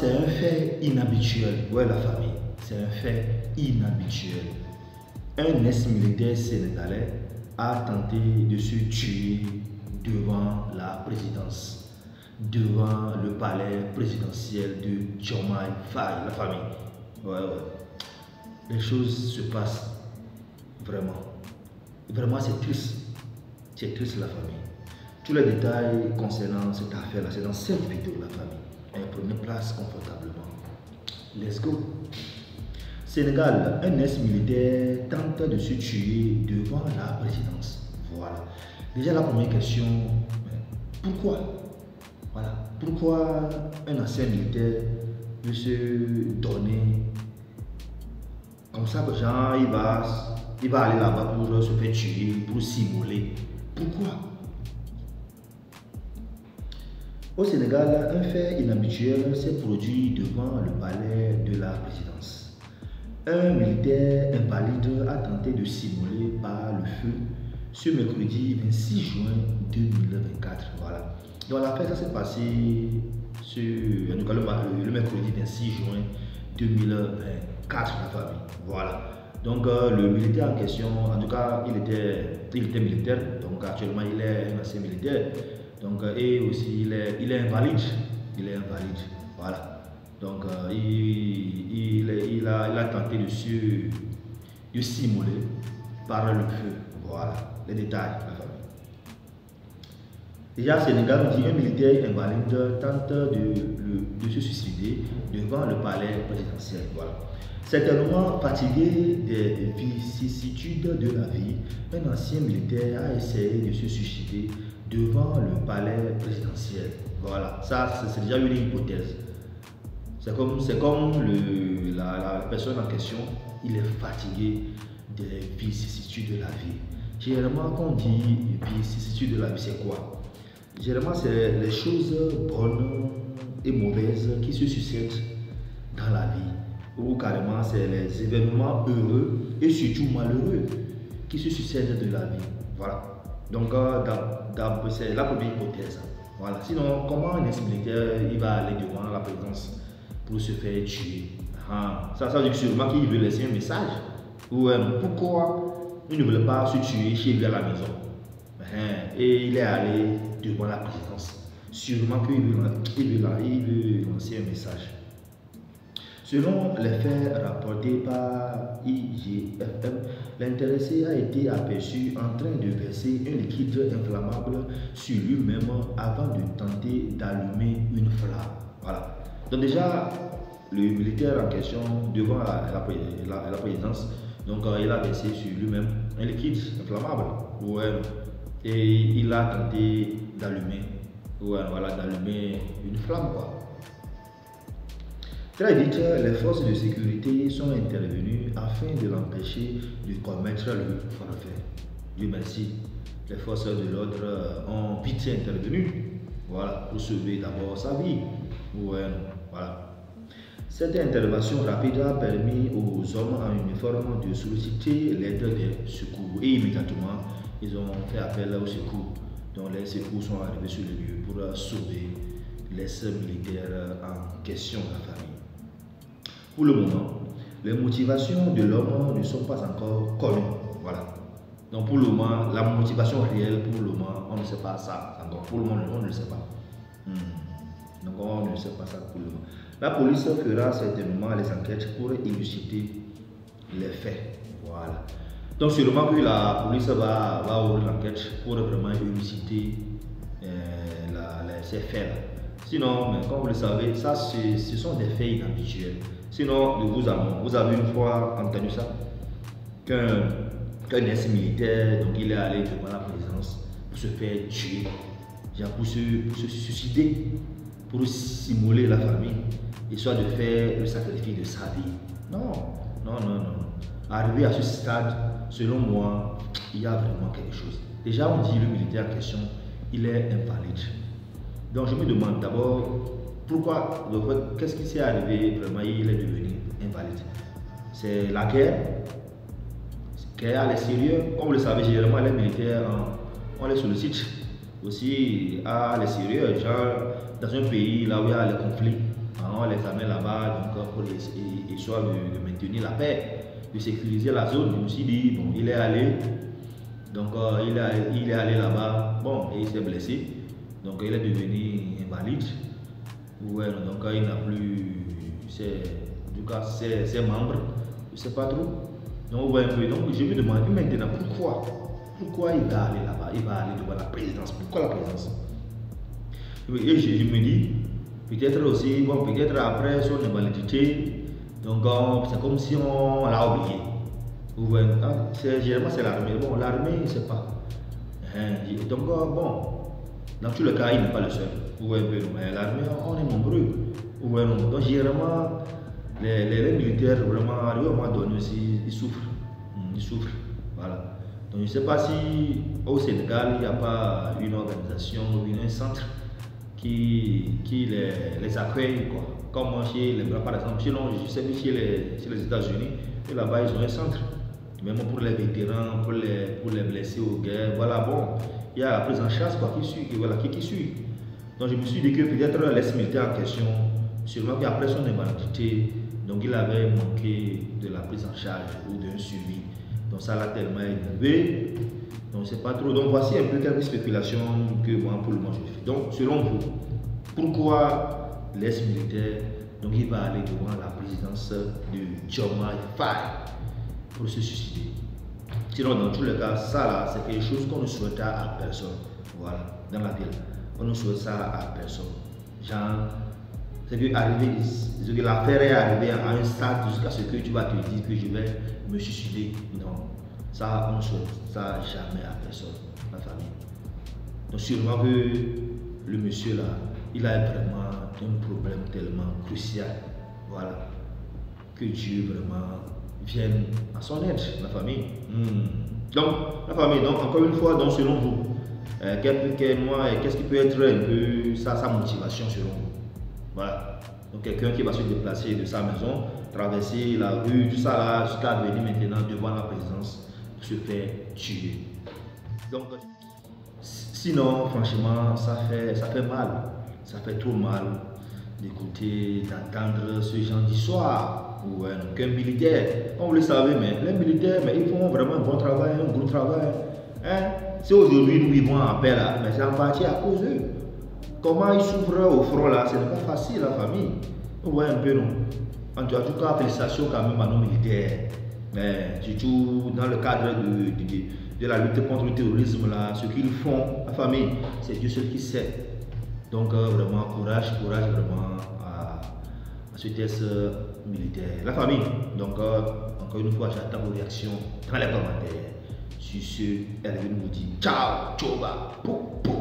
c'est un fait inhabituel. Ouais, la famille, c'est un fait inhabituel. Un ex-militaire sénégalais a tenté de se tuer devant la présidence, devant le palais présidentiel de Diomaye Faye, la famille. Ouais. Les choses se passent vraiment. Vraiment, c'est triste. C'est triste, la famille. Tous les détails concernant cette affaire-là, c'est dans cette vidéo, la famille. Prenez place confortablement. Let's go. Sénégal, un ex-militaire tente de se tuer devant la présidence. Voilà. Déjà, la première question, pourquoi? Voilà. Pourquoi un ancien militaire peut se donner comme ça, genre, il va aller là-bas pour se faire tuer, pour simuler. Pourquoi? Au Sénégal, un fait inhabituel s'est produit devant le palais de la présidence. Un militaire invalide a tenté de simuler par le feu ce mercredi 26 juin 2024. Voilà. Donc l'affaire, ça s'est passé le mercredi 26 juin 2024, la famille. Voilà. Donc le militaire en question, en tout cas, il était militaire. Donc actuellement, il est un ancien militaire. Donc, et aussi, il est invalide. Il est invalide. Voilà. Donc, il a tenté de simuler par le feu. Voilà. Les détails, la famille. Déjà, Sénégal nous dit un militaire invalide tente de se suicider devant le palais présidentiel. Voilà. Certainement fatigué des vicissitudes de la vie, un ancien militaire a essayé de se suicider devant le palais présidentiel. Voilà, ça c'est déjà une hypothèse. C'est comme la personne en question, il est fatigué des vicissitudes de la vie. Généralement, quand on dit vicissitudes de la vie, c'est quoi? Généralement, c'est les choses bonnes et mauvaises qui se succèdent dans la vie. Ou carrément, c'est les événements heureux et surtout malheureux qui se succèdent de la vie. Voilà. Donc, c'est la première hypothèse. Voilà. Sinon, comment un ex-militaire il va aller devant la présidence pour se faire tuer? Ça veut dire sûrement qu'il veut laisser un message. Ou pourquoi il ne veut pas se tuer chez lui à la maison? Et il est allé devant la présidence. Sûrement qu'il veut lancer un message. Selon les faits rapportés par IGFM, l'intéressé a été aperçu en train de verser un liquide inflammable sur lui-même avant de tenter d'allumer une flamme. Voilà. Donc déjà, le militaire en question, devant la présidence, donc il a versé sur lui-même un liquide inflammable. Ouais. Et il a tenté d'allumer une flamme. Quoi. Très vite, les forces de sécurité sont intervenues afin de l'empêcher de commettre le forfait. Dieu merci, les forces de l'ordre ont vite intervenu, voilà, pour sauver d'abord sa vie. Voilà. Cette intervention rapide a permis aux hommes en uniforme de solliciter l'aide des secours et immédiatement ils ont fait appel aux secours. Donc les secours sont arrivés sur le lieu pour sauver les militaires en question, la famille. Pour le moment, les motivations de l'homme ne sont pas encore connues. Voilà. Donc pour le moment, la motivation réelle, pour le moment, on ne sait pas ça. Encore pour le moment, on ne le sait pas. Donc on ne sait pas ça pour le moment. La police fera certainement les enquêtes pour élucider les faits. Voilà. Donc sûrement que la police va ouvrir l'enquête pour vraiment élucider ces faits-là. Sinon, comme vous le savez, ça ce sont des faits inhabituels. Sinon, vous avez une fois entendu ça, qu'un ex-militaire, donc il est allé devant la présidence pour se faire tuer, pour se suicider, pour simuler la famille, histoire de faire le sacrifice de sa vie. Non. Arrivé à ce stade, selon moi, il y a vraiment quelque chose. Déjà, on dit le militaire en question, il est invalide. Donc je me demande d'abord pourquoi, qu'est-ce qui s'est arrivé, vraiment il est devenu invalide. C'est la guerre à l'extérieur. Comme vous le savez, généralement les militaires, on les sollicite aussi à l'extérieur, genre dans un pays là où il y a les conflits. On les amène là-bas pour histoire de maintenir la paix, de sécuriser la zone. Je me suis dit, bon, il est allé. Donc il est allé là-bas, bon, et il s'est blessé. Donc il est devenu invalide. Ouais, donc il n'a plus ses membres, je ne sais pas trop. Donc, ouais, donc je me demande maintenant pourquoi il va aller là-bas, il va aller devant la présidence. Pourquoi la présidence? Et je me dis, peut-être aussi, bon, peut-être après son invalidité, donc c'est comme si on l'a oublié. Généralement c'est l'armée. Bon, l'armée, je ne sais pas. Donc, bon, dans tous les cas, il n'est pas le seul. Mais l'armée, on est nombreux. Donc, généralement, les militaires, vraiment, à un moment donné aussi, ils souffrent. Ils souffrent. Voilà. Donc, je ne sais pas si au Sénégal, il n'y a pas une organisation, un centre qui les accueille, quoi. Comme chez les par exemple, je sais que chez les États-Unis, là-bas, ils ont un centre. Même pour les vétérans, pour les blessés aux guerres, voilà, bon, il y a la prise en charge quoi, qui suit. Donc je me suis dit que peut-être l'ex-militaire en question, sûrement qu'après son invalidité, donc il avait manqué de la prise en charge ou d'un suivi. Donc ça l'a tellement énervé. Donc c'est pas trop. Donc voici un peu quelques spéculations que moi pour le moment je fais. Donc selon vous, pourquoi l'ex-militaire, donc il va aller devant la présidence de Diomaye Faye pour se suicider? Sinon, dans tous les cas, ça là, c'est quelque chose qu'on ne souhaite à personne. Voilà, dans la vie, on ne souhaite ça à personne. Genre, c'est que l'affaire est arrivée à un stade jusqu'à ce que tu vas te dire que je vais me suicider. Non, ça, on ne souhaite ça jamais à personne, la famille. Donc, sûrement que le monsieur là, il a vraiment un problème tellement crucial. Voilà, que Dieu vraiment viennent à son aide, la famille. Donc, la famille, donc encore une fois, donc selon vous, qu'est-ce qui peut être un peu sa motivation selon vous? Voilà. Donc quelqu'un qui va se déplacer de sa maison, traverser la rue, tout ça là, jusqu'à venir maintenant devant la présidence pour se faire tuer. Donc, sinon, franchement, ça fait mal. Ça fait trop mal d'écouter, d'entendre ce genre d'histoire. Ouais, qu'un militaire, comme vous le savez, mais les militaires, mais ils font vraiment un bon travail, un gros travail. Hein? C'est aujourd'hui nous vivons en paix là, mais c'est en partie à cause d'eux. Comment ils souffrent au front là, ce n'est pas facile la famille. Vous voyez un peu non? En tout cas, félicitations quand même à nos militaires. Mais surtout dans le cadre de la lutte contre le terrorisme là, ce qu'ils font, la famille, c'est Dieu seul qui sait. Donc vraiment courage vraiment à ce test militaire. La famille, donc encore une fois, j'attends vos réactions dans les commentaires. Sur ce, elle nous dit ciao, tchoba, pou, pou.